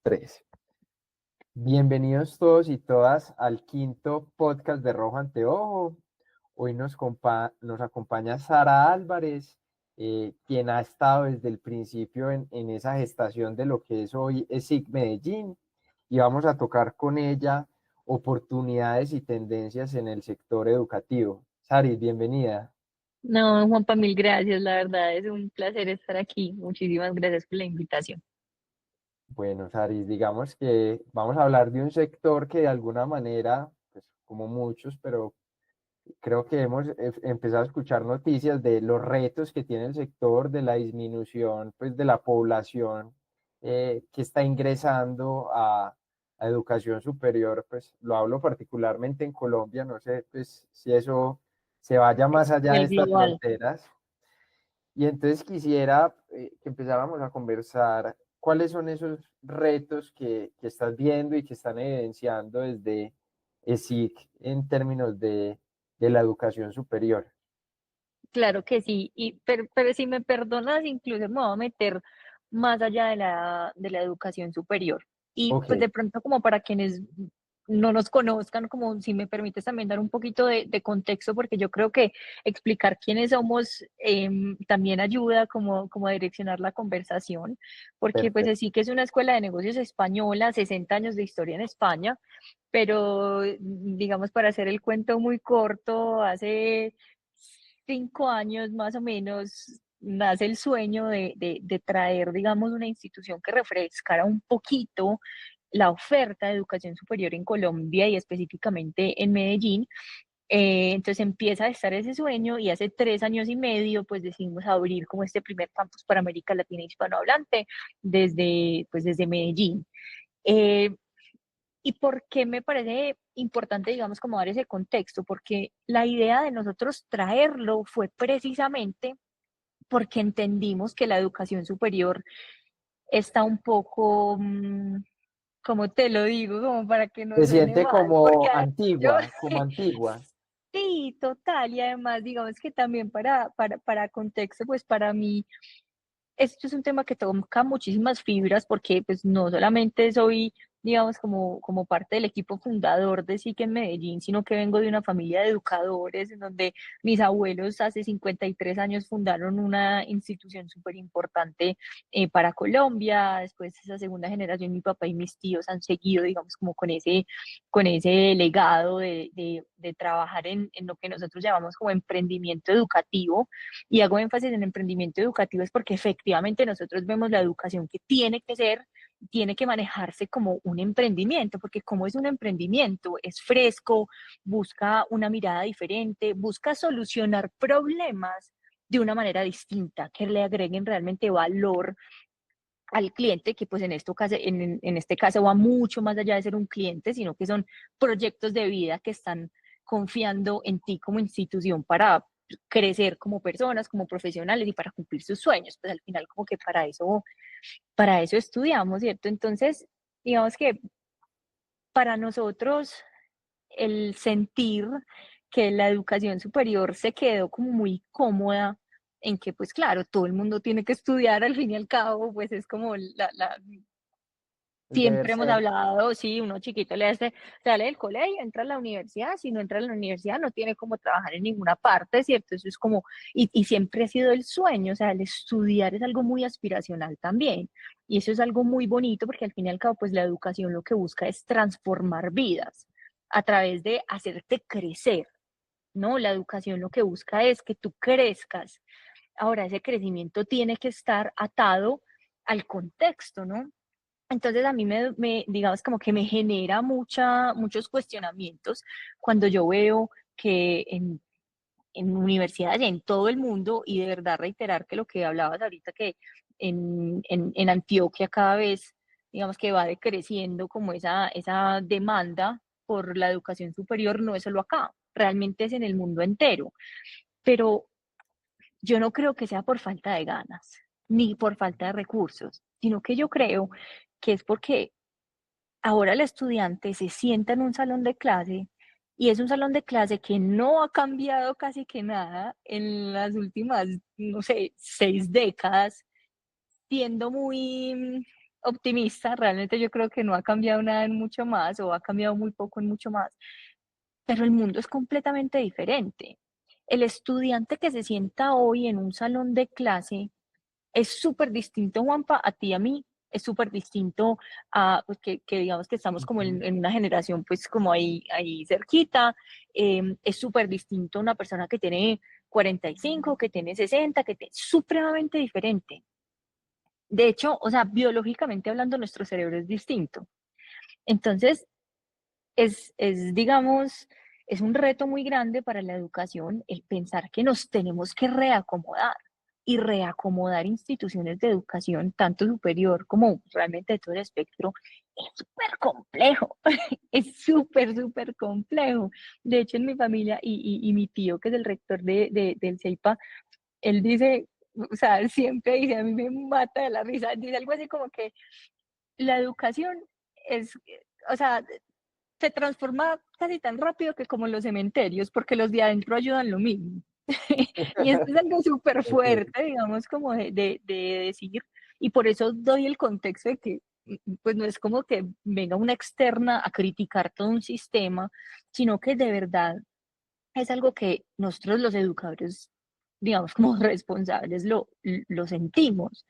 Tres. Bienvenidos todos y todas al quinto podcast de Rojo Anteojo. Hoy nos acompaña Sara Álvarez, quien ha estado desde el principio en esa gestación de lo que es hoy ESIC Medellín, y vamos a tocar con ella oportunidades y tendencias en el sector educativo. Saris, bienvenida. No, Juanpa, mil gracias, la verdad es un placer estar aquí. Muchísimas gracias por la invitación. Bueno, Saris, digamos que vamos a hablar de un sector que de alguna manera, pues como muchos, pero creo que hemos empezado a escuchar noticias de los retos que tiene el sector, de la disminución pues, de la población que está ingresando a educación superior. Pues lo hablo particularmente en Colombia, no sé pues, si eso se vaya más allá de El estas global. fronteras. Y entonces quisiera que empezáramos a conversar cuáles son esos retos que estás viendo y que están evidenciando desde ESIC en términos de la educación superior. Claro que sí, pero si me perdonas, incluso me voy a meter más allá de la educación superior. Y Ok, pues de pronto como para quienes no nos conozcan, como si me permites también dar un poquito de contexto, porque yo creo que explicar quiénes somos también ayuda como a direccionar la conversación, porque pues perfecto. sí que es una escuela de negocios española, 60 años de historia en España, pero digamos para hacer el cuento muy corto, hace 5 años más o menos nace el sueño de traer, digamos, una institución que refrescara un poquito la oferta de educación superior en Colombia y específicamente en Medellín. Entonces empieza a estar ese sueño y hace 3 años y medio pues decidimos abrir como este primer campus para América Latina hispanohablante desde Medellín. Eh, ¿Y por qué me parece importante, digamos, como dar ese contexto? Porque la idea de nosotros traerlo fue precisamente porque entendimos que la educación superior está un poco, como te lo digo, como para que no Se suene siente mal, porque como yo antigua, como antigua. sí, total, y además, digamos que también para contexto, pues para mí esto es un tema que toca muchísimas fibras porque pues no solamente soy, digamos, como parte del equipo fundador de SIC en Medellín, sino que vengo de una familia de educadores en donde mis abuelos hace 53 años fundaron una institución súper importante para Colombia. Después esa segunda generación, mi papá y mis tíos han seguido, digamos, como con ese legado de trabajar en lo que nosotros llamamos como emprendimiento educativo, y hago énfasis en emprendimiento educativo es porque efectivamente nosotros vemos la educación que tiene que manejarse como un emprendimiento, porque como es un emprendimiento, es fresco, busca una mirada diferente, busca solucionar problemas de una manera distinta, que le agreguen realmente valor al cliente, que pues en este caso va mucho más allá de ser un cliente, sino que son proyectos de vida que están confiando en ti como institución para crecer como personas, como profesionales y para cumplir sus sueños. Pues al final como que para eso estudiamos, ¿cierto? Entonces, digamos que para nosotros el sentir que la educación superior se quedó como muy cómoda en que, pues claro, todo el mundo tiene que estudiar al fin y al cabo, pues es como El deber siempre hemos ser. hablado, sí, uno chiquito sale del colegio, entra a la universidad, si no entra a la universidad no tiene como trabajar en ninguna parte, ¿cierto? Eso es como, y siempre ha sido el sueño, o sea, el estudiar es algo muy aspiracional también, y eso es algo muy bonito porque al fin y al cabo, pues la educación lo que busca es transformar vidas a través de hacerte crecer, ¿no? La educación lo que busca es que tú crezcas. Ahora, ese crecimiento tiene que estar atado al contexto, ¿no? Entonces a mí digamos, como que me genera muchos cuestionamientos cuando yo veo que en universidades en todo el mundo, y de verdad reiterar que lo que hablabas ahorita, que en Antioquia cada vez, digamos que va decreciendo como esa demanda por la educación superior, no es solo acá, realmente es en el mundo entero. Pero yo no creo que sea por falta de ganas, ni por falta de recursos, sino que yo creo que es porque ahora el estudiante se sienta en un salón de clase y es un salón de clase que no ha cambiado casi que nada en las últimas, no sé, 6 décadas, siendo muy optimista, realmente yo creo que no ha cambiado nada en mucho más o ha cambiado muy poco en mucho más, pero el mundo es completamente diferente. El estudiante que se sienta hoy en un salón de clase es súper distinto, Juanpa, a ti y a mí, es súper distinto a pues, que digamos que estamos como Ujú. en una generación pues como ahí cerquita, es súper distinto a una persona que tiene 45, que tiene 60, es supremamente diferente. De hecho, o sea, biológicamente hablando, nuestro cerebro es distinto. Entonces, digamos, es un reto muy grande para la educación el pensar que nos tenemos que reacomodar y reacomodar instituciones de educación, tanto superior como realmente de todo el espectro, es súper complejo, es súper, súper complejo. De hecho, en mi familia y mi tío, que es el rector del CEIPA, él dice, o sea, siempre dice, a mí me mata de la risa, dice algo así como que la educación es, o sea, se transforma casi tan rápido que como los cementerios, porque los de adentro ayudan lo mismo. Y esto es algo súper Ok. fuerte, digamos, como de decir, y por eso doy el contexto de que, pues no es como que venga una externa a criticar todo un sistema, sino que de verdad es algo que nosotros los educadores, digamos, como responsables, lo sentimos,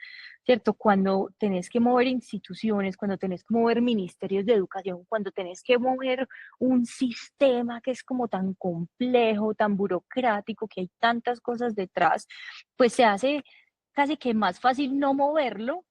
¿cierto? Cuando tenés que mover instituciones, cuando tenés que mover ministerios de educación, cuando tenés que mover un sistema que es como tan complejo, tan burocrático, que hay tantas cosas detrás, pues se hace casi que más fácil no moverlo,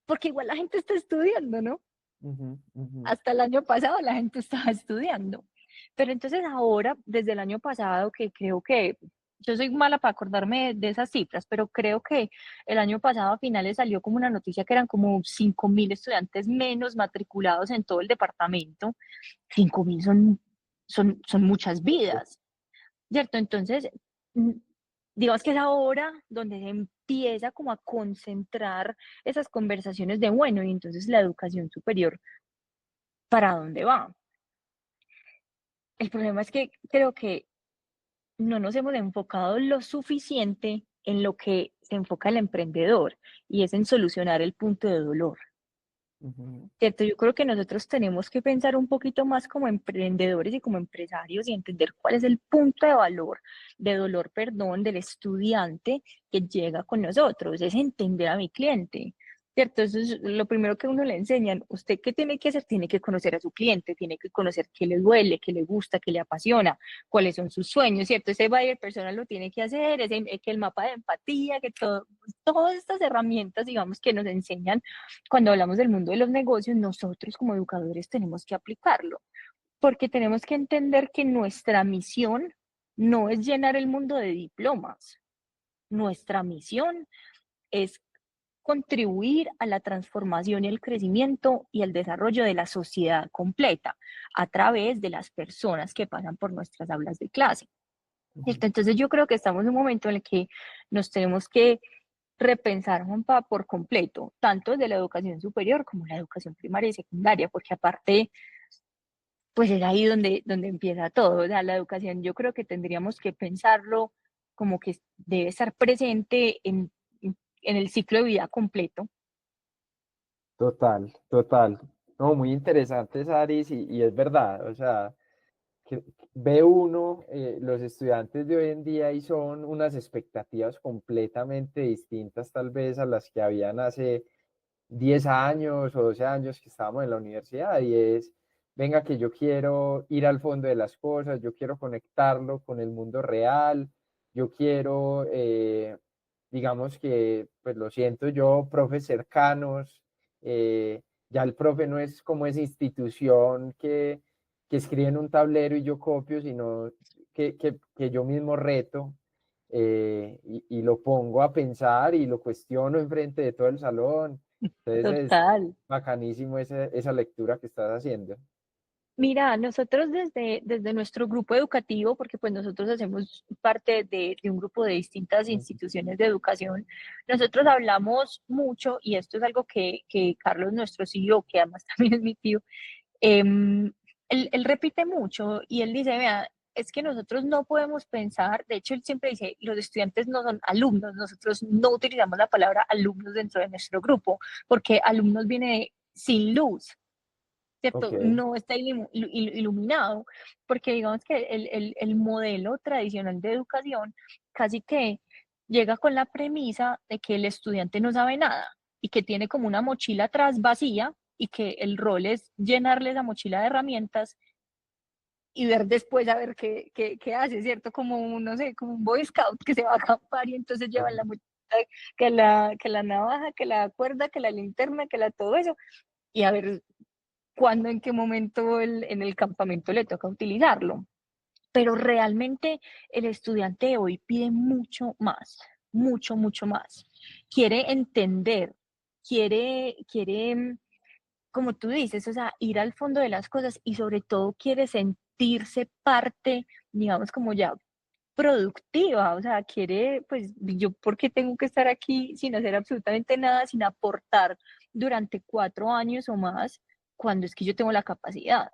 porque igual la gente está estudiando, ¿no? Ujú, ujú. Hasta el año pasado la gente estaba estudiando. Pero entonces ahora, desde el año pasado, que creo que yo soy mala para acordarme de esas cifras, pero creo que el año pasado a finales salió como una noticia que eran como 5.000 estudiantes menos matriculados en todo el departamento. 5.000 son muchas vidas, ¿cierto? Entonces, mm, digamos que es ahora donde se empieza como a concentrar esas conversaciones de, bueno, y entonces la educación superior, ¿para dónde va? El problema es que creo que no nos hemos enfocado lo suficiente en lo que se enfoca el emprendedor y es en solucionar el punto de dolor. Ujú. ¿Cierto? Yo creo que nosotros tenemos que pensar un poquito más como emprendedores y como empresarios y entender cuál es el punto de dolor, perdón, del estudiante que llega con nosotros, es entender a mi cliente. ¿Cierto? Eso es lo primero que uno le enseñan. ¿Usted qué tiene que hacer? Tiene que conocer a su cliente, tiene que conocer qué le duele, qué le gusta, qué le apasiona, cuáles son sus sueños, ¿cierto? Ese buyer personal lo tiene que hacer, que el mapa de empatía, que todo, todas estas herramientas, digamos, que nos enseñan cuando hablamos del mundo de los negocios, nosotros como educadores tenemos que aplicarlo, porque tenemos que entender que nuestra misión no es llenar el mundo de diplomas. Nuestra misión es contribuir a la transformación y el crecimiento y el desarrollo de la sociedad completa a través de las personas que pasan por nuestras aulas de clase. Ujú. Entonces yo creo que estamos en un momento en el que nos tenemos que repensar, Juanpa, por completo, tanto de la educación superior como la educación primaria y secundaria, porque aparte, pues es ahí donde empieza todo. O sea, la educación yo creo que tendríamos que pensarlo como que debe estar presente en el ciclo de vida completo. Total, total. No, muy interesante, Saris, y es verdad, o sea, que ve uno, los estudiantes de hoy en día y son unas expectativas completamente distintas tal vez a las que habían hace 10 años o 12 años que estábamos en la universidad y es, venga que yo quiero ir al fondo de las cosas, yo quiero conectarlo con el mundo real, yo quiero, digamos que, pues lo siento yo, profes cercanos, ya el profe no es como esa institución que escribe en un tablero y yo copio, sino que yo mismo reto. Y lo pongo a pensar y lo cuestiono enfrente de todo el salón. Entonces es Total. bacanísimo esa lectura que estás haciendo. Mira, nosotros desde nuestro grupo educativo, porque pues nosotros hacemos parte de un grupo de distintas instituciones de educación, nosotros hablamos mucho, y esto es algo que Carlos, nuestro CEO, que además también es mi tío, él repite mucho y él dice, vea, es que nosotros no podemos pensar, de hecho él siempre dice, los estudiantes no son alumnos, nosotros no utilizamos la palabra alumnos dentro de nuestro grupo, porque alumnos viene de sin luz, Ok. ¿cierto? No está iluminado, porque digamos que el modelo tradicional de educación casi que llega con la premisa de que el estudiante no sabe nada y que tiene como una mochila atrás vacía y que el rol es llenarle esa mochila de herramientas y ver después a ver qué hace, ¿cierto? Como un, no sé, como un Boy Scout que se va a acampar y entonces lleva Ajá. la mochila, que la navaja, que la cuerda, que la linterna, que la todo eso, y a ver cuándo, en qué momento en el campamento le toca utilizarlo. Pero realmente el estudiante de hoy pide mucho más, mucho, mucho más. Quiere entender, quiere, como tú dices, o sea, ir al fondo de las cosas y sobre todo quiere sentirse parte, digamos, como ya productiva, o sea, quiere, pues yo, ¿por qué tengo que estar aquí sin hacer absolutamente nada, sin aportar durante 4 años o más, cuando es que yo tengo la capacidad?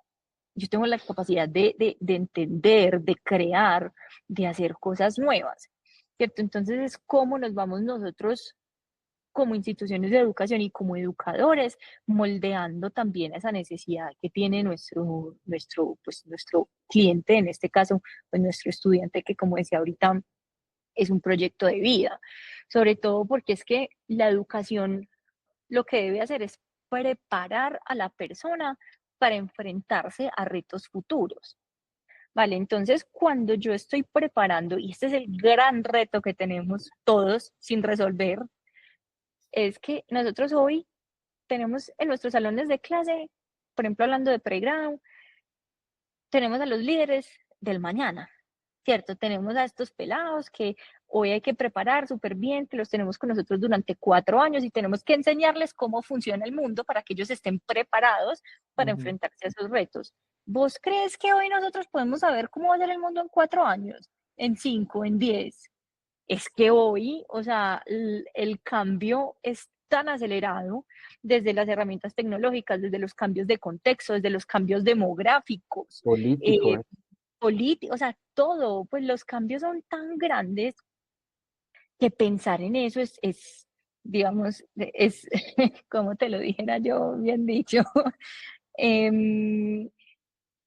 Yo tengo la capacidad de entender, de crear, de hacer cosas nuevas, ¿cierto? Entonces es cómo nos vamos nosotros como instituciones de educación y como educadores, moldeando también esa necesidad que tiene nuestro cliente, en este caso, pues nuestro estudiante, que como decía ahorita, es un proyecto de vida, sobre todo porque es que la educación lo que debe hacer es preparar a la persona para enfrentarse a retos futuros. Vale, entonces cuando yo estoy preparando, y este es el gran reto que tenemos todos sin resolver, es que nosotros hoy tenemos en nuestros salones de clase, por ejemplo, hablando de pregrado, tenemos a los líderes del mañana, ¿cierto? Tenemos a estos pelados que hoy hay que preparar súper bien, que los tenemos con nosotros durante 4 años y tenemos que enseñarles cómo funciona el mundo para que ellos estén preparados para Ujú. enfrentarse a esos retos. ¿Vos crees que hoy nosotros podemos saber cómo va a ser el mundo en 4 años, en 5, en 10? Es que hoy, o sea, el cambio es tan acelerado desde las herramientas tecnológicas, desde los cambios de contexto, desde los cambios demográficos, Político, eh, políticos, o sea, todo, pues los cambios son tan grandes que pensar en eso digamos, es, como te lo dijera yo, bien dicho, em,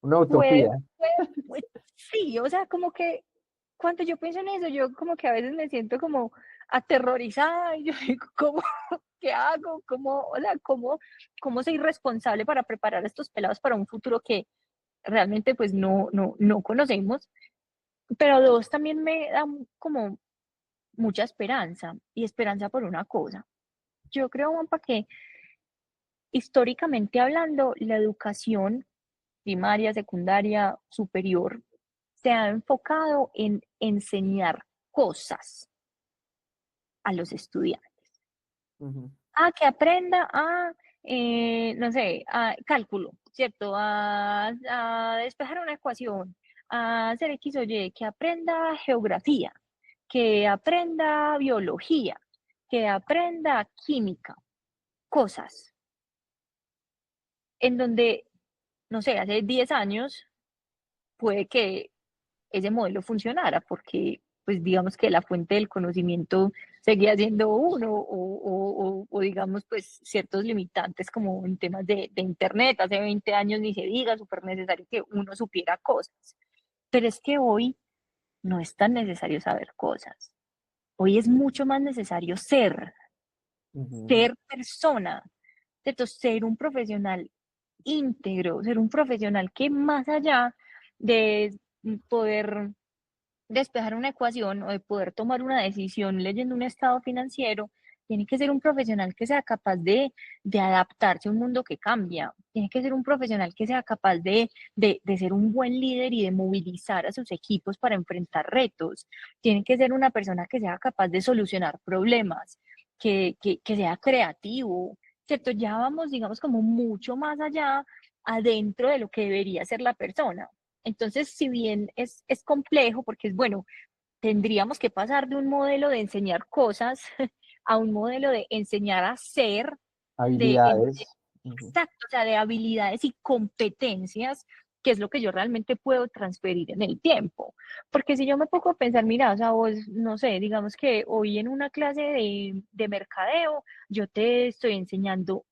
una puede, utopía. pues, sí, o sea, como que cuando yo pienso en eso, yo como que a veces me siento como aterrorizada y yo digo, ¿cómo, qué hago? ¿Cómo, o sea, cómo soy responsable para preparar a estos pelados para un futuro que realmente pues no conocemos? Pero dos, también me da como mucha esperanza, y esperanza por una cosa. Yo creo, Juanpa, que históricamente hablando, la educación primaria, secundaria, superior, se ha enfocado en enseñar cosas a los estudiantes. Ujú. Que aprenda no sé, a cálculo, ¿cierto? A despejar una ecuación, a hacer X o Y, que aprenda geografía, que aprenda biología, que aprenda química, cosas en donde, no sé, hace 10 años puede que ese modelo funcionara, porque pues digamos que la fuente del conocimiento seguía siendo uno, o digamos pues ciertos limitantes como en temas de internet, hace 20 años ni se diga, súper necesario que uno supiera cosas, pero es que hoy no es tan necesario saber cosas, hoy es mucho más necesario Ujú. ser persona, ¿cierto? Ser un profesional íntegro, ser un profesional que más allá de poder despejar una ecuación o de poder tomar una decisión leyendo un estado financiero, tiene que ser un profesional que sea capaz de adaptarse a un mundo que cambia, tiene que ser un profesional que sea capaz de ser un buen líder y de movilizar a sus equipos para enfrentar retos, tiene que ser una persona que sea capaz de solucionar problemas, que sea creativo, ¿cierto? Ya vamos, digamos, como mucho más allá adentro de lo que debería ser la persona. Entonces, si bien es complejo, porque es bueno, tendríamos que pasar de un modelo de enseñar cosas a un modelo de enseñar a ser, Habilidades. Ujú. exacto, o sea, de habilidades y competencias qué es lo que yo realmente puedo transferir en el tiempo. Porque si yo me pongo a pensar, mira, o sea, vos, no sé, digamos que hoy en una clase de mercadeo, yo te estoy enseñando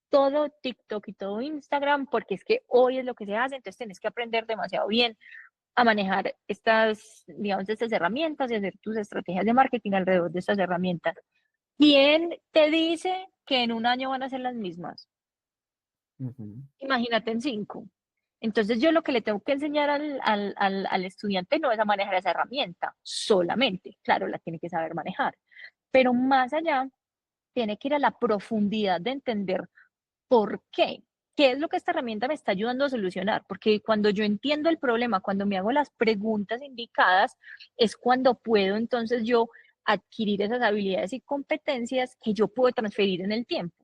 todo TikTok y todo Instagram, porque es que hoy es lo que se hace, entonces tienes que aprender demasiado bien a manejar estas, digamos, estas herramientas y hacer tus estrategias de marketing alrededor de estas herramientas. ¿Quién te dice que en un año van a ser las mismas? Ujú. Imagínate en 5. Entonces yo lo que le tengo que enseñar al estudiante no es a manejar esa herramienta solamente, claro, la tiene que saber manejar, pero más allá tiene que ir a la profundidad de entender por qué. ¿Qué es lo que esta herramienta me está ayudando a solucionar? Porque cuando yo entiendo el problema, cuando me hago las preguntas indicadas, es cuando puedo entonces yo adquirir esas habilidades y competencias que yo puedo transferir en el tiempo.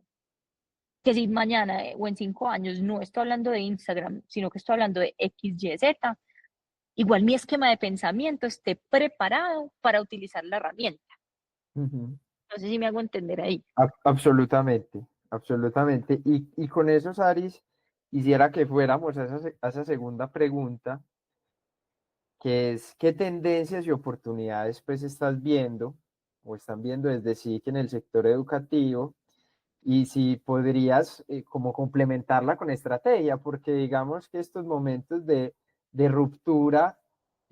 Que si mañana o en 5 años no estoy hablando de Instagram, sino que estoy hablando de X, Y, Z, igual mi esquema de pensamiento esté preparado para utilizar la herramienta. Ujú. No sé si me hago entender ahí. Absolutamente, absolutamente. Y con eso, Saris, quisiera que fuéramos a a esa segunda pregunta, que es, ¿qué tendencias y oportunidades pues estás viendo o están viendo desde SIC en el sector educativo? Y si podrías como complementarla con estrategia, porque digamos que estos momentos de ruptura,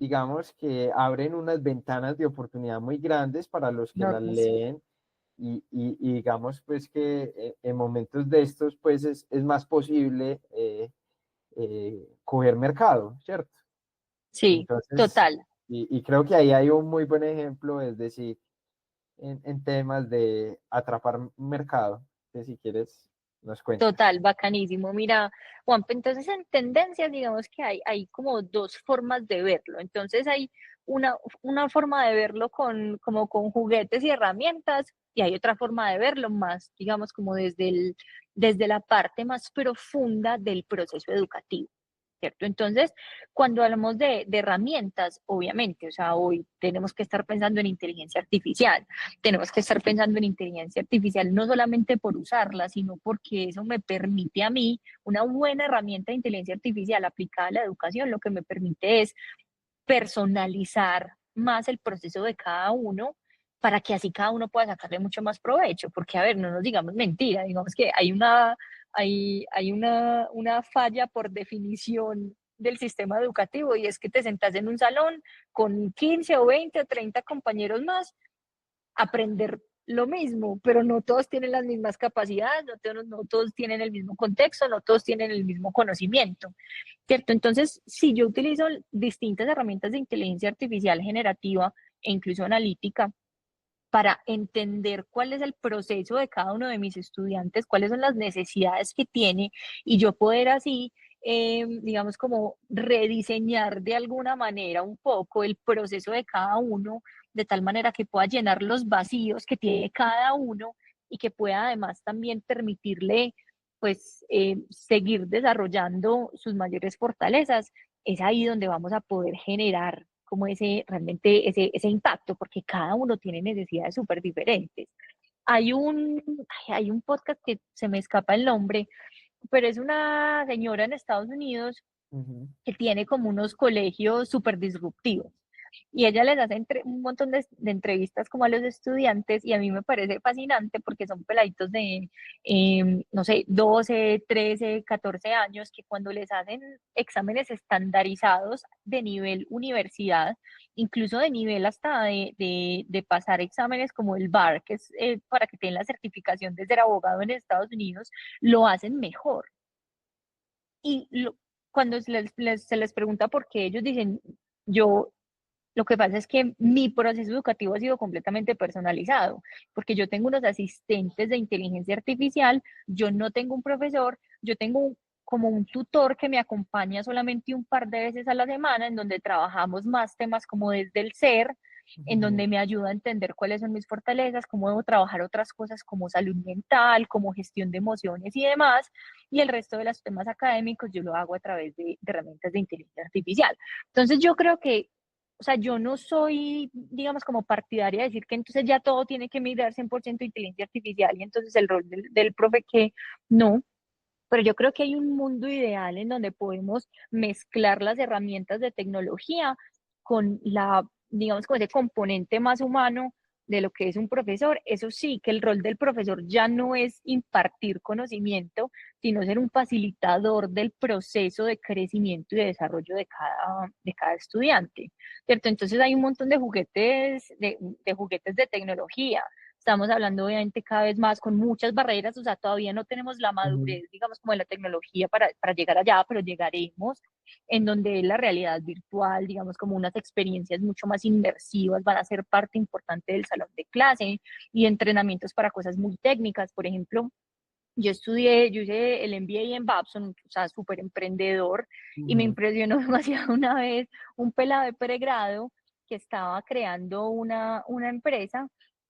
digamos que abren unas ventanas de oportunidad muy grandes para los que las Normas. leen y digamos pues que en momentos de estos pues es más posible coger mercado, ¿cierto? Sí, Entonces, total. y creo que ahí hay un muy buen ejemplo, es decir, en temas de atrapar mercado, que si quieres nos cuentas. Total, bacanísimo. Mira, Juan, entonces en tendencias, digamos que hay como dos formas de verlo. Entonces hay una forma de verlo como con juguetes y herramientas, y hay otra forma de verlo más, digamos, como desde la parte más profunda del proceso educativo. ¿Cierto? Entonces, cuando hablamos de herramientas, obviamente, o sea, hoy tenemos que estar pensando en inteligencia artificial, tenemos que estar pensando en inteligencia artificial no solamente por usarla, sino porque eso me permite a mí, una buena herramienta de inteligencia artificial aplicada a la educación, lo que me permite es personalizar más el proceso de cada uno para que así cada uno pueda sacarle mucho más provecho, porque a ver, no nos digamos mentira, digamos que hay una falla por definición del sistema educativo y es que te sentas en un salón con 15 o 20 o 30 compañeros más aprender lo mismo, pero no todos tienen las mismas capacidades, no todos tienen el mismo contexto, no todos tienen el mismo conocimiento, ¿cierto? Entonces, si yo utilizo distintas herramientas de inteligencia artificial generativa e incluso analítica para entender cuál es el proceso de cada uno de mis estudiantes, cuáles son las necesidades que tiene y yo poder así, digamos, como rediseñar de alguna manera un poco el proceso de cada uno, de tal manera que pueda llenar los vacíos que tiene cada uno y que pueda además también permitirle, pues, seguir desarrollando sus mayores fortalezas. Es ahí donde vamos a poder generar como realmente ese impacto, porque cada uno tiene necesidades súper diferentes. Hay un podcast que se me escapa el nombre, pero es una señora en Estados Unidos Ujú. que tiene como unos colegios súper disruptivos. Y ella les hace un montón de entrevistas como a los estudiantes y a mí me parece fascinante porque son peladitos de, no sé, 12 13 14 años que cuando les hacen exámenes estandarizados de nivel universidad, incluso de nivel hasta de pasar exámenes como el BAR, que es para que tengan la certificación de ser abogado en Estados Unidos, lo hacen mejor. Y cuando se les pregunta por qué, ellos dicen, yo lo que pasa es que mi proceso educativo ha sido completamente personalizado, porque yo tengo unos asistentes de inteligencia artificial, yo no tengo un profesor, yo tengo como un tutor que me acompaña solamente un par de veces a la semana, en donde trabajamos más temas como desde el ser, en Ujú. donde me ayuda a entender cuáles son mis fortalezas, cómo debo trabajar otras cosas como salud mental, como gestión de emociones y demás, y el resto de los temas académicos yo lo hago a través de herramientas de inteligencia artificial. Entonces yo creo que, o sea, yo no soy, digamos, como partidaria de decir que entonces ya todo tiene que migrar 100% a inteligencia artificial y entonces el rol del profe que no, pero yo creo que hay un mundo ideal en donde podemos mezclar las herramientas de tecnología con digamos, con ese componente más humano de lo que es un profesor. Eso sí, que el rol del profesor ya no es impartir conocimiento, sino ser un facilitador del proceso de crecimiento y de desarrollo de cada estudiante, ¿cierto? Entonces hay un montón de juguetes, de juguetes de tecnología. Estamos hablando obviamente cada vez más con muchas barreras, o sea, todavía no tenemos la Ujú. madurez, digamos, como de la tecnología para llegar allá, pero llegaremos en donde la realidad virtual, digamos, como unas experiencias mucho más inmersivas van a ser parte importante del salón de clase y entrenamientos para cosas muy técnicas. Por ejemplo, yo hice el MBA en Babson, o sea, súper emprendedor, y me Ujú. impresionó demasiado una vez un pelado de pregrado que estaba creando una empresa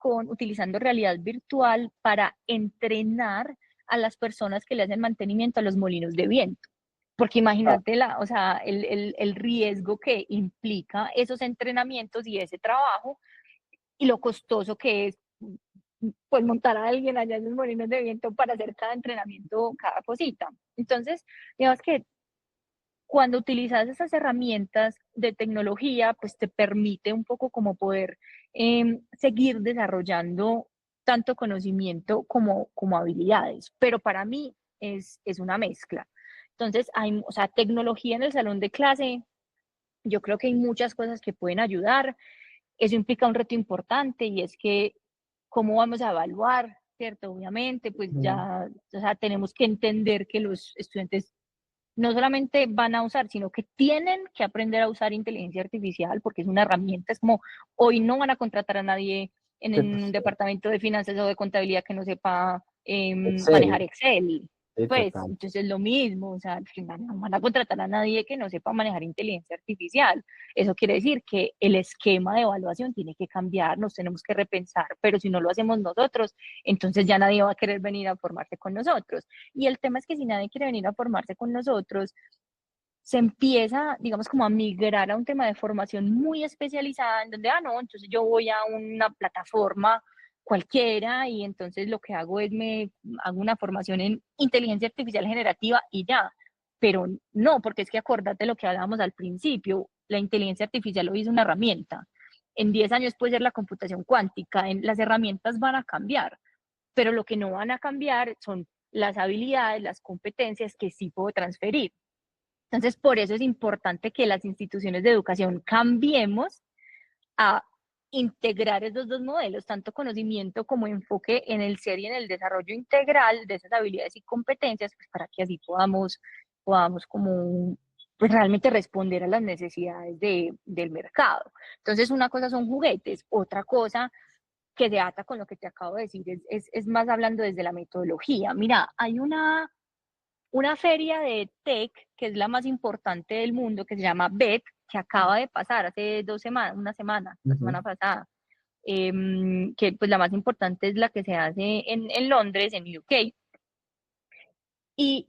utilizando realidad virtual para entrenar a las personas que le hacen mantenimiento a los molinos de viento. Porque Ah, imagínate o sea, el riesgo que implica esos entrenamientos y ese trabajo y lo costoso que es pues montar a alguien allá en los molinos de viento para hacer cada entrenamiento, cada cosita. Entonces, digamos que cuando utilizas esas herramientas de tecnología, pues te permite un poco como poder seguir desarrollando tanto conocimiento como habilidades, pero para mí es una mezcla. Entonces, o sea, tecnología en el salón de clase, yo creo que hay muchas cosas que pueden ayudar. Eso implica un reto importante y es que cómo vamos a evaluar, ¿cierto? Obviamente, pues ujú. ya, o sea, tenemos que entender que los estudiantes no solamente van a usar, sino que tienen que aprender a usar inteligencia artificial porque es una herramienta. Es como hoy no van a contratar a nadie en Sí, un pues, departamento de finanzas o de contabilidad que no sepa manejar Excel, Excel. sí, Pues total. entonces lo mismo, o sea, no van a contratar a nadie que no sepa manejar inteligencia artificial. Eso quiere decir que el esquema de evaluación tiene que cambiar, nos tenemos que repensar, pero si no lo hacemos nosotros, entonces ya nadie va a querer venir a formarse con nosotros. Y el tema es que si nadie quiere venir a formarse con nosotros, se empieza, digamos, como a migrar a un tema de formación muy especializada, en donde, no, entonces yo voy a una plataforma cualquiera y entonces lo que hago es me hago una formación en inteligencia artificial generativa y ya. Pero no, porque es que acordate lo que hablábamos al principio, la inteligencia artificial hoy es una herramienta. En 10 años puede ser la computación cuántica, las herramientas van a cambiar, pero lo que no van a cambiar son las habilidades, las competencias que sí puedo transferir. Entonces, por eso es importante que las instituciones de educación cambiemos a integrar esos dos modelos, tanto conocimiento como enfoque en el ser y en el desarrollo integral de esas habilidades y competencias, pues para que así podamos como pues realmente responder a las necesidades del mercado. Entonces, una cosa son juguetes, otra cosa que se ata con lo que te acabo de decir es más hablando desde la metodología. Mira, hay una feria de tech que es la más importante del mundo, que se llama BET, que acaba de pasar hace 2 semanas, una semana, la Ujú. semana pasada, que pues la más importante es la que se hace en Londres, en UK. Y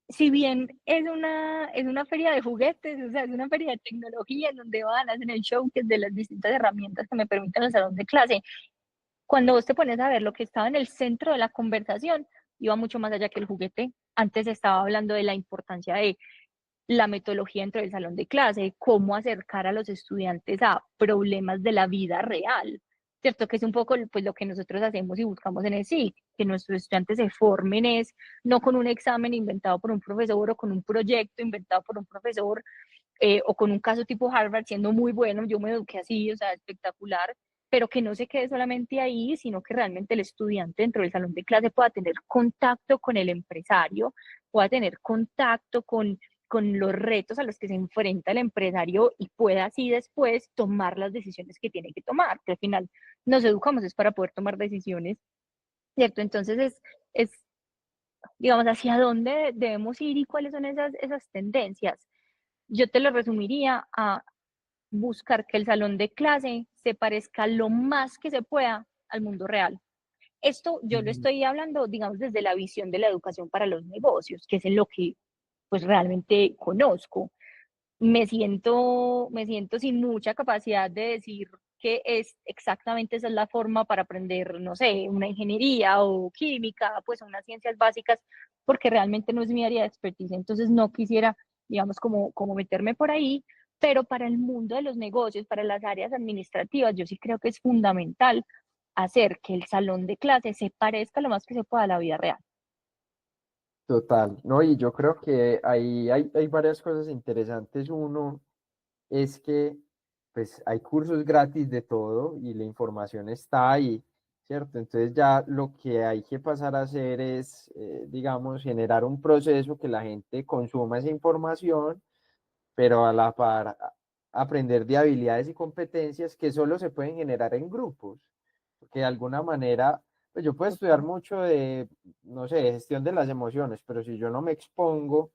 si bien es una feria de juguetes, o sea, es una feria de tecnología en donde van, hacen el showcase de las distintas herramientas que me permiten el salón de clase, cuando vos te pones a ver lo que estaba en el centro de la conversación, iba mucho más allá que el juguete. Antes estaba hablando de la importancia de la metodología dentro del salón de clase, cómo acercar a los estudiantes a problemas de la vida real, ¿cierto? Que es un poco pues, lo que nosotros hacemos y buscamos en el SIC, que nuestros estudiantes se formen es no con un examen inventado por un profesor o con un proyecto inventado por un profesor o con un caso tipo Harvard siendo muy bueno, yo me eduqué así, o sea, espectacular, pero que no se quede solamente ahí, sino que realmente el estudiante dentro del salón de clase pueda tener contacto con el empresario, pueda tener contacto con los retos a los que se enfrenta el empresario y pueda así después tomar las decisiones que tiene que tomar, que al final nos educamos es para poder tomar decisiones, ¿cierto? Entonces es digamos, hacia dónde debemos ir y cuáles son esas tendencias. Yo te lo resumiría a buscar que el salón de clase se parezca lo más que se pueda al mundo real. Esto yo lo Ujú. estoy hablando, digamos, desde la visión de la educación para los negocios, que es en lo que pues realmente conozco. Me siento sin mucha capacidad de decir que es exactamente esa es la forma para aprender, no sé, una ingeniería o química, pues unas ciencias básicas, porque realmente no es mi área de expertise, entonces no quisiera, digamos, como meterme por ahí, pero para el mundo de los negocios, para las áreas administrativas, yo sí creo que es fundamental hacer que el salón de clase se parezca lo más que se pueda a la vida real. Total, ¿no? Y yo creo que ahí hay varias cosas interesantes. Uno es que pues hay cursos gratis de todo y la información está ahí, ¿cierto? Entonces ya lo que hay que pasar a hacer es, digamos, generar un proceso que la gente consuma esa información, pero a la par aprender de habilidades y competencias que solo se pueden generar en grupos, porque de alguna manera, pues yo puedo estudiar Total, mucho de, no sé, gestión de las emociones, pero si yo no me expongo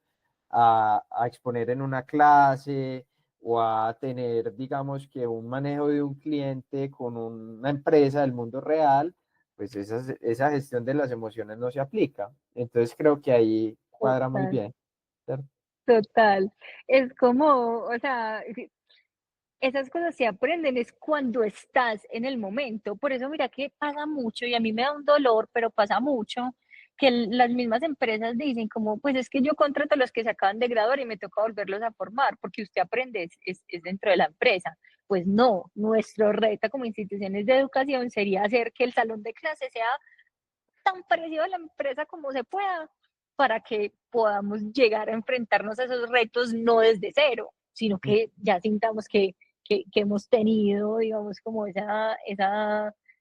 a exponer en una clase o a tener, digamos, que un manejo de un cliente con una empresa del mundo real, pues esa gestión de las emociones no se aplica. Entonces creo que ahí cuadra muy total, bien, ¿cierto? total. Es como, o sea, esas cosas se aprenden es cuando estás en el momento. Por eso mira que pasa mucho y a mí me da un dolor, pero pasa mucho que las mismas empresas dicen como, pues es que yo contrato a los que se acaban de graduar y me toca volverlos a formar, porque usted aprende es dentro de la empresa. Pues no, nuestro reto como instituciones de educación sería hacer que el salón de clase sea tan parecido a la empresa como se pueda para que podamos llegar a enfrentarnos a esos retos no desde cero, sino que ya sintamos que hemos tenido, digamos, como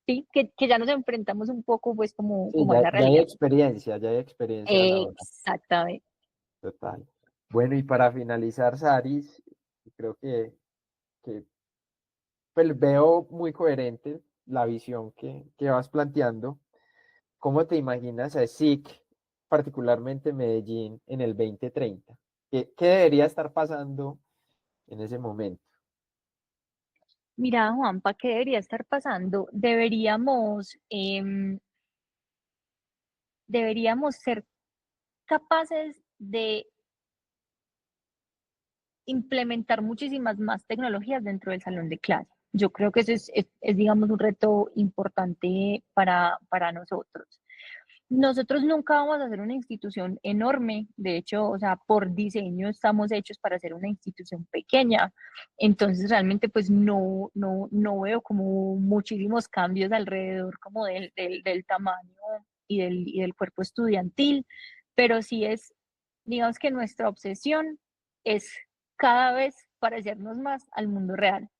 sí, que ya nos enfrentamos un poco, pues, Sí, como a esa realidad. ya hay experiencia a la hora. Exactamente. Total. Bueno, y para finalizar, Saris, creo que pues, veo muy coherente la visión que vas planteando. ¿Cómo te imaginas a SIC, particularmente Medellín, en el 2030? ¿Qué debería estar pasando en ese momento? Mira, Juanpa, ¿qué debería estar pasando? Deberíamos ser capaces de implementar muchísimas más tecnologías dentro del salón de clase. Yo creo que eso digamos, un reto importante para nosotros. Nosotros nunca vamos a ser una institución enorme, de hecho, o sea, por diseño estamos hechos para ser una institución pequeña, entonces realmente pues no veo como muchísimos cambios alrededor como del tamaño y del cuerpo estudiantil, pero sí digamos que nuestra obsesión es cada vez parecernos más al mundo real,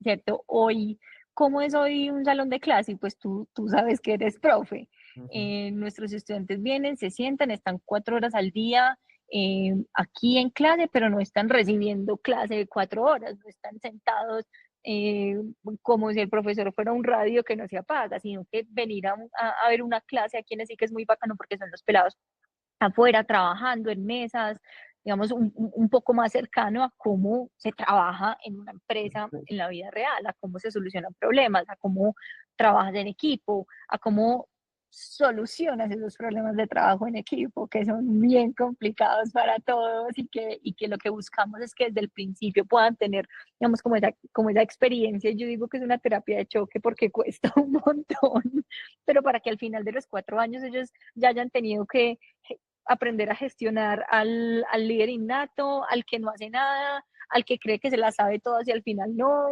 ¿cierto? Hoy, ¿cómo es hoy un salón de clase? Pues tú sabes que eres profe. Ujú. Nuestros estudiantes vienen, se sientan, están 4 horas al día aquí en clase, pero no están recibiendo clase de 4 horas, no están sentados eh, como si el profesor fuera un radio que no se apaga, sino que venir a ver una clase aquí en sí que es muy bacano porque son los pelados afuera trabajando en mesas, digamos, un poco más cercano a cómo se trabaja en una empresa en la vida real, a cómo se solucionan problemas, a cómo trabajas en equipo, a cómo solucionas esos problemas de trabajo en equipo que son bien complicados para todos y que lo que buscamos es que desde el principio puedan tener, digamos, como esa experiencia. Yo digo que es una terapia de choque porque cuesta un montón, pero para que al final de los 4 años ellos ya hayan tenido que aprender a gestionar al líder innato, al que no hace nada, al que cree que se la sabe todas y al final no,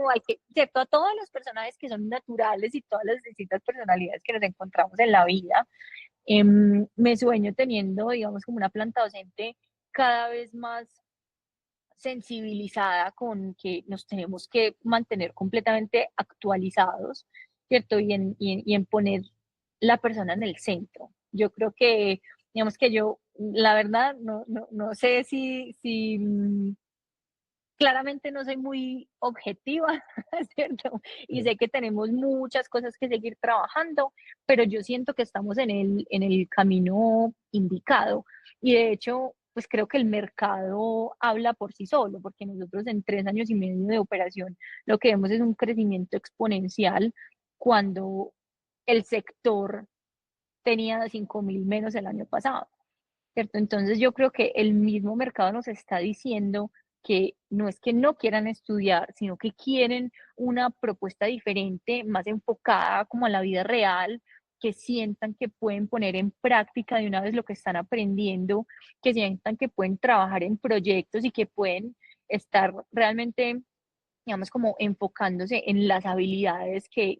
¿cierto? A todos los personajes que son naturales y todas las distintas personalidades que nos encontramos en la vida. Me sueño teniendo, digamos, como una planta docente cada vez más sensibilizada con que nos tenemos que mantener completamente actualizados, ¿cierto? Y en poner la persona en el centro. Yo creo que, digamos que yo, la verdad, no sé si claramente no soy muy objetiva, ¿cierto? Y sé que tenemos muchas cosas que seguir trabajando, pero yo siento que estamos en el camino indicado. Y de hecho, pues creo que el mercado habla por sí solo, porque nosotros en 3 años y medio de operación lo que vemos es un crecimiento exponencial cuando el sector tenía 5.000 menos el año pasado, ¿cierto? Entonces yo creo que el mismo mercado nos está diciendo que no es que no quieran estudiar, sino que quieren una propuesta diferente, más enfocada como a la vida real, que sientan que pueden poner en práctica de una vez lo que están aprendiendo, que sientan que pueden trabajar en proyectos y que pueden estar realmente, digamos, como enfocándose en las habilidades que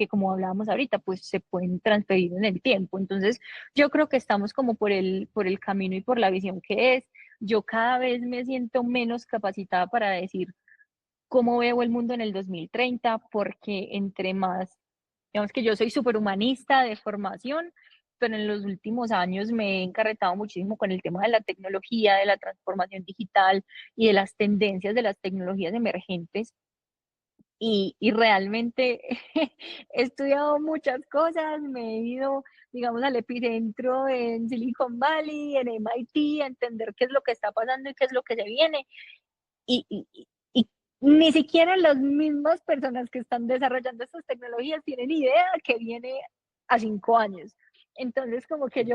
como hablábamos ahorita, pues se pueden transferir en el tiempo. Entonces, yo creo que estamos como por el camino y por la visión que es. Yo cada vez me siento menos capacitada para decir cómo veo el mundo en el 2030, porque entre más, digamos que yo soy súper humanista de formación, pero en los últimos años me he encarretado muchísimo con el tema de la tecnología, de la transformación digital y de las tendencias de las tecnologías emergentes. Y realmente he estudiado muchas cosas, me he ido, digamos, al epicentro en Silicon Valley, en MIT, a entender qué es lo que está pasando y qué es lo que se viene. Y ni siquiera las mismas personas que están desarrollando estas tecnologías tienen idea que viene a 5 años. Entonces, como que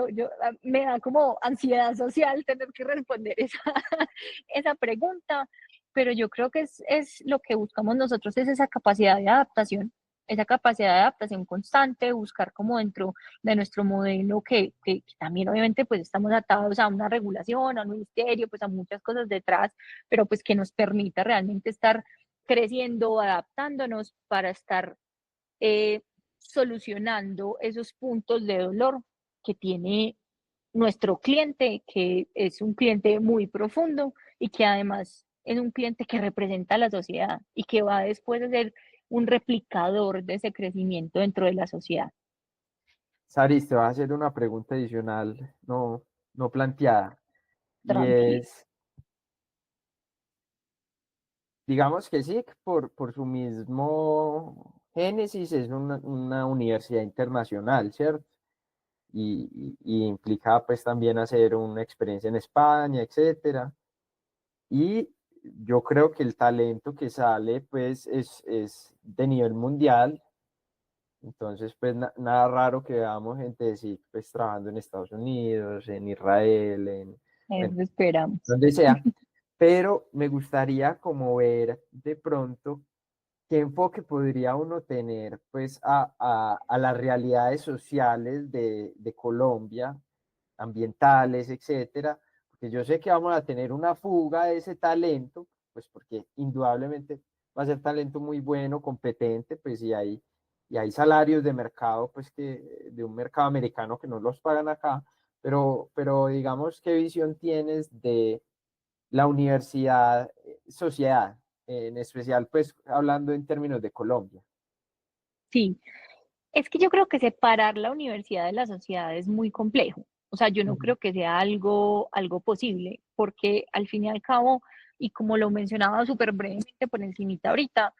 me da como ansiedad social tener que responder esa pregunta, pero yo creo que es lo que buscamos nosotros, es esa capacidad de adaptación constante, buscar como dentro de nuestro modelo que también obviamente pues estamos atados a una regulación, a un ministerio, pues a muchas cosas detrás, pero pues que nos permita realmente estar creciendo, adaptándonos para estar eh, solucionando esos puntos de dolor que tiene nuestro cliente, que es un cliente muy profundo y que además es un cliente que representa a la sociedad y que va después a ser un replicador de ese crecimiento dentro de la sociedad. Saris, te voy a hacer una pregunta adicional, no planteada, y Tranquilo. es, digamos que sí, por su mismo génesis es una universidad internacional, ¿cierto? Y implica pues también hacer una experiencia en España, etcétera. Y yo creo que el talento que sale pues es de nivel mundial. Entonces, pues nada raro que veamos gente de SIC pues trabajando en Estados Unidos, en Israel, bueno, Eso esperamos. donde sea. Pero me gustaría como ver de pronto qué enfoque podría uno tener pues a las realidades sociales de Colombia, ambientales, etcétera, porque yo sé que vamos a tener una fuga de ese talento, pues porque indudablemente va a ser talento muy bueno, competente, pues y hay salarios de mercado, pues que de un mercado americano que no los pagan acá, pero digamos, ¿qué visión tienes de la universidad, sociedad, en especial, pues hablando en términos de Colombia? Sí, es que yo creo que separar la universidad de la sociedad es muy complejo. O sea, yo no Ujú. creo que sea algo posible, porque al fin y al cabo, y como lo mencionaba súper brevemente por encimita ahorita,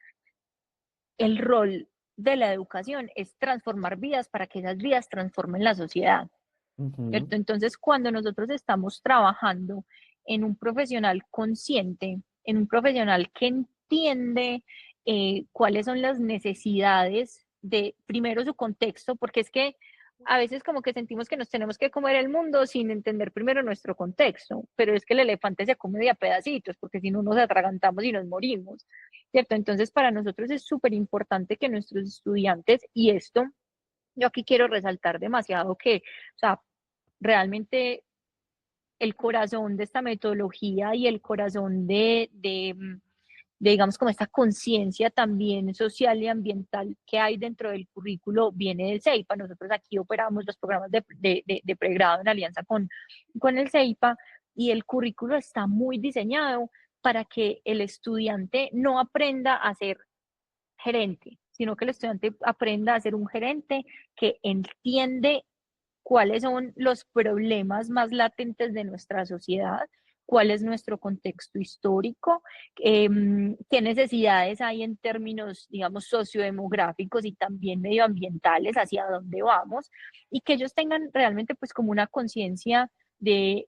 el rol de la educación es transformar vidas para que esas vidas transformen la sociedad, Ujú. ¿cierto? Entonces, cuando nosotros estamos trabajando en un profesional consciente, en un profesional que entiende cuáles son las necesidades de, primero, su contexto, porque es que a veces como que sentimos que nos tenemos que comer el mundo sin entender primero nuestro contexto, pero es que el elefante se come de a pedacitos, porque si no nos atragantamos y nos morimos, ¿cierto? Entonces, para nosotros es súper importante que nuestros estudiantes, y esto yo aquí quiero resaltar demasiado que, o sea, realmente el corazón de esta metodología y el corazón de digamos, como esta conciencia también social y ambiental que hay dentro del currículo viene del CEIPA. Nosotros aquí operamos los programas de pregrado en alianza con el CEIPA y el currículo está muy diseñado para que el estudiante no aprenda a ser gerente, sino que el estudiante aprenda a ser un gerente que entiende cuáles son los problemas más latentes de nuestra sociedad, cuál es nuestro contexto histórico, qué necesidades hay en términos, digamos, sociodemográficos y también medioambientales, hacia dónde vamos, y que ellos tengan realmente pues como una conciencia de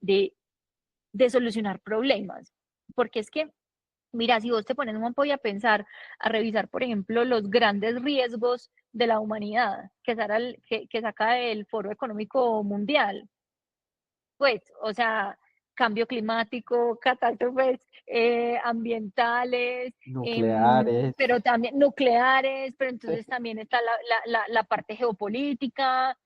solucionar problemas. Porque es que mira, si vos te pones un poco a pensar, a revisar, por ejemplo, los grandes riesgos de la humanidad que saca el Foro Económico Mundial, pues, o sea, cambio climático, catástrofes ambientales, Nucleares. pero también nucleares, pero entonces también está la parte geopolítica,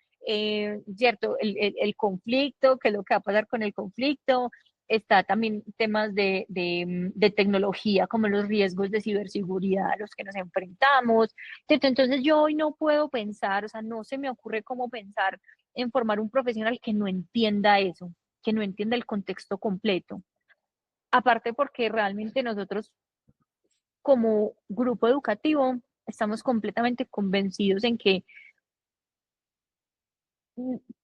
¿cierto? El conflicto, qué es lo que va a pasar con el conflicto. Está también temas de tecnología, como los riesgos de ciberseguridad a los que nos enfrentamos, ¿cierto? Entonces yo hoy no puedo pensar, o sea, no se me ocurre cómo pensar en formar un profesional que no entienda eso, que no entienda el contexto completo. Aparte porque realmente nosotros como grupo educativo estamos completamente convencidos en que,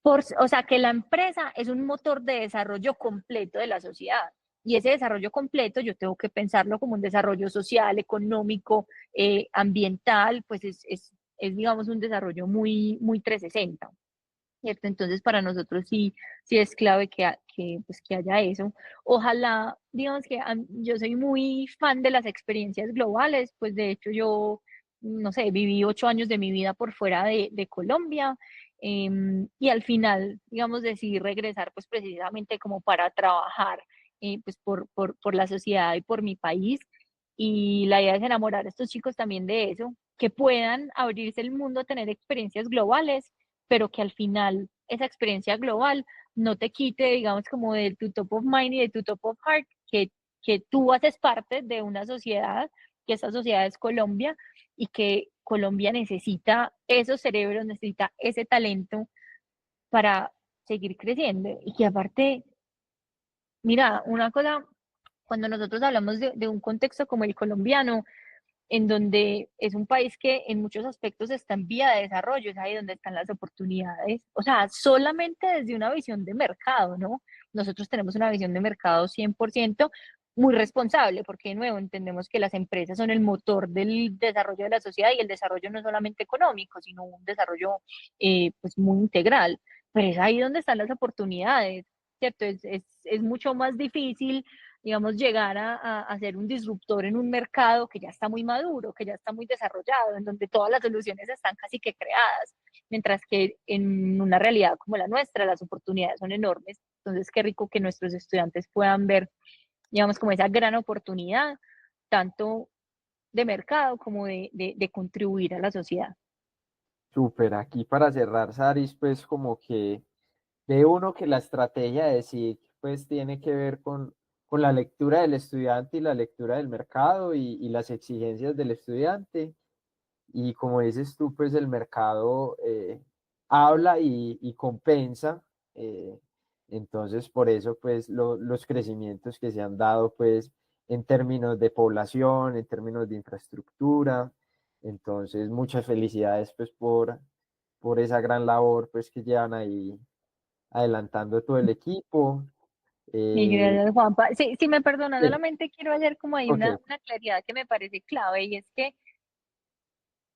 o sea, que la empresa es un motor de desarrollo completo de la sociedad. Y ese desarrollo completo yo tengo que pensarlo como un desarrollo social, económico, ambiental, pues digamos, un desarrollo muy 360. ¿Cierto? Entonces, para nosotros sí es clave pues, que haya eso. Ojalá, digamos que yo soy muy fan de las experiencias globales, pues de hecho yo, no sé, viví 8 años de mi vida por fuera de Colombia, y al final, digamos, decidí regresar pues precisamente como para trabajar pues por la sociedad y por mi país. Y la idea es enamorar a estos chicos también de eso, que puedan abrirse el mundo a tener experiencias globales, pero que al final esa experiencia global no te quite, digamos, como de tu top of mind y de tu top of heart, que tú haces parte de una sociedad, que esa sociedad es Colombia y que Colombia necesita esos cerebros, necesita ese talento para seguir creciendo. Y que aparte, mira, una cosa, cuando nosotros hablamos de un contexto como el colombiano, en donde es un país que en muchos aspectos está en vía de desarrollo, es ahí donde están las oportunidades, o sea, solamente desde una visión de mercado, ¿no? Nosotros tenemos una visión de mercado 100% muy responsable, porque de nuevo entendemos que las empresas son el motor del desarrollo de la sociedad y el desarrollo no solamente económico, sino un desarrollo pues muy integral, pero es ahí donde están las oportunidades, ¿cierto? Es mucho más difícil, digamos, llegar a ser un disruptor en un mercado que ya está muy maduro, que ya está muy desarrollado, en donde todas las soluciones están casi que creadas, mientras que en una realidad como la nuestra las oportunidades son enormes. Entonces, qué rico que nuestros estudiantes puedan ver, digamos, como esa gran oportunidad, tanto de mercado como de contribuir a la sociedad. Súper, aquí para cerrar, Saris, pues como que ve uno que la estrategia de SIC pues tiene que ver con la lectura del estudiante y la lectura del mercado y las exigencias del estudiante. Y como dices tú, pues el mercado habla y compensa. Entonces, por eso, pues los crecimientos que se han dado, pues en términos de población, en términos de infraestructura. Entonces, muchas felicidades, pues, por esa gran labor, pues, que llevan ahí adelantando todo el equipo. Y Eh, gracias, Juanpa. Sí, si me perdona, sí, solamente quiero hacer como ahí ok, una claridad que me parece clave, y es que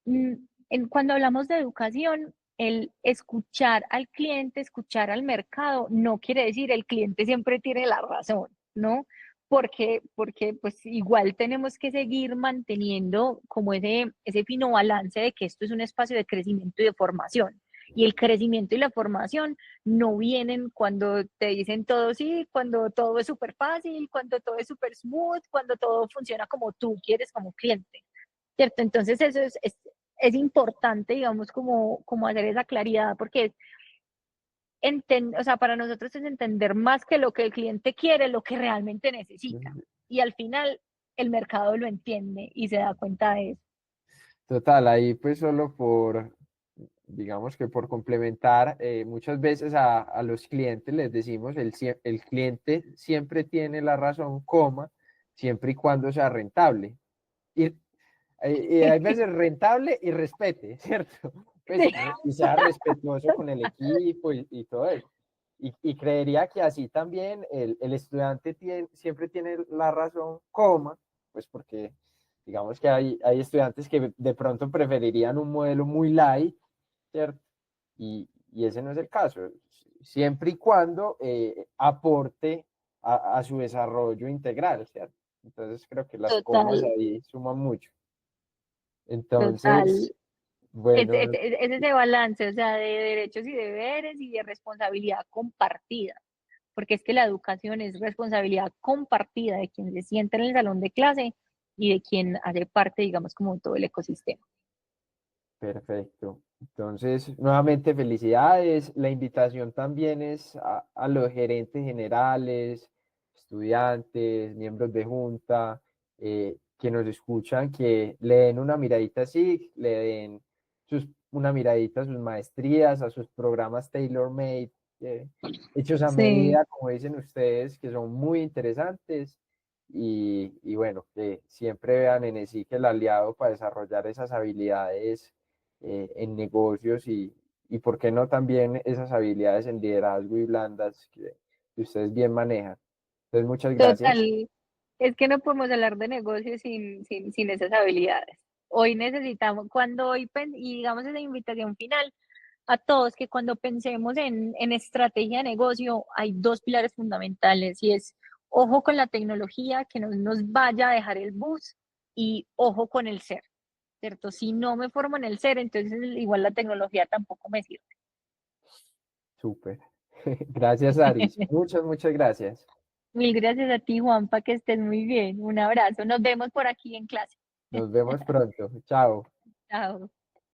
mm, cuando hablamos de educación, el escuchar al cliente, escuchar al mercado, no quiere decir el cliente siempre tiene la razón, ¿no? Porque pues igual tenemos que seguir manteniendo como ese fino balance de que esto es un espacio de crecimiento y de formación. Y el crecimiento y la formación no vienen cuando te dicen todo sí, cuando todo es súper fácil, cuando todo es súper smooth, cuando todo funciona como tú quieres como cliente. ¿Cierto? Entonces eso es importante, digamos, como hacer esa claridad, porque o sea, para nosotros es entender más que lo que el cliente quiere, lo que realmente necesita. Y al final el mercado lo entiende y se da cuenta de eso. total, ahí pues solo digamos que por complementar, muchas veces a los clientes les decimos, el cliente siempre tiene la razón, coma, siempre y cuando sea rentable. Y, y hay veces rentable y respete, ¿cierto? Pues, Sí, y sea respetuoso con el equipo y todo eso. Y creería que así también el estudiante siempre tiene la razón, coma, pues porque digamos que hay estudiantes que de pronto preferirían un modelo muy light, ¿cierto? Y ese no es el caso, siempre y cuando aporte a su desarrollo integral, ¿cierto? Entonces creo que las comas total, ahí suman mucho. total. Entonces, bueno, Es ese balance, o sea, de derechos y deberes y de responsabilidad compartida. porque es que la educación es responsabilidad compartida de quien se sienta en el salón de clase y de quien hace parte, digamos, como todo el ecosistema. Perfecto. Entonces, nuevamente felicidades. La invitación también es a los gerentes generales, estudiantes, miembros de junta, que nos escuchan, que le den una miradita así, le den una miradita a sus maestrías, a sus programas tailor-made, hechos a Sí, medida, como dicen ustedes, que son muy interesantes. Y bueno, que siempre vean en ESIC el aliado para desarrollar esas habilidades en negocios y por qué no también esas habilidades en liderazgo y blandas que ustedes bien manejan. Entonces, muchas gracias. total. Es que no podemos hablar de negocios sin esas habilidades. Hoy necesitamos, cuando hoy, y digamos esa invitación final a todos, que cuando pensemos en estrategia de negocio, hay dos pilares fundamentales y es ojo con la tecnología, que no nos vaya a dejar el bus y ojo con el ser, ¿cierto? Si no me formo en el ser, entonces igual la tecnología tampoco me sirve. Súper. Gracias, Aris. Muchas, muchas gracias. Mil gracias a ti, Juanpa, que estés muy bien. Un abrazo. Nos vemos por aquí en clase. Nos vemos pronto. Chao. Chao.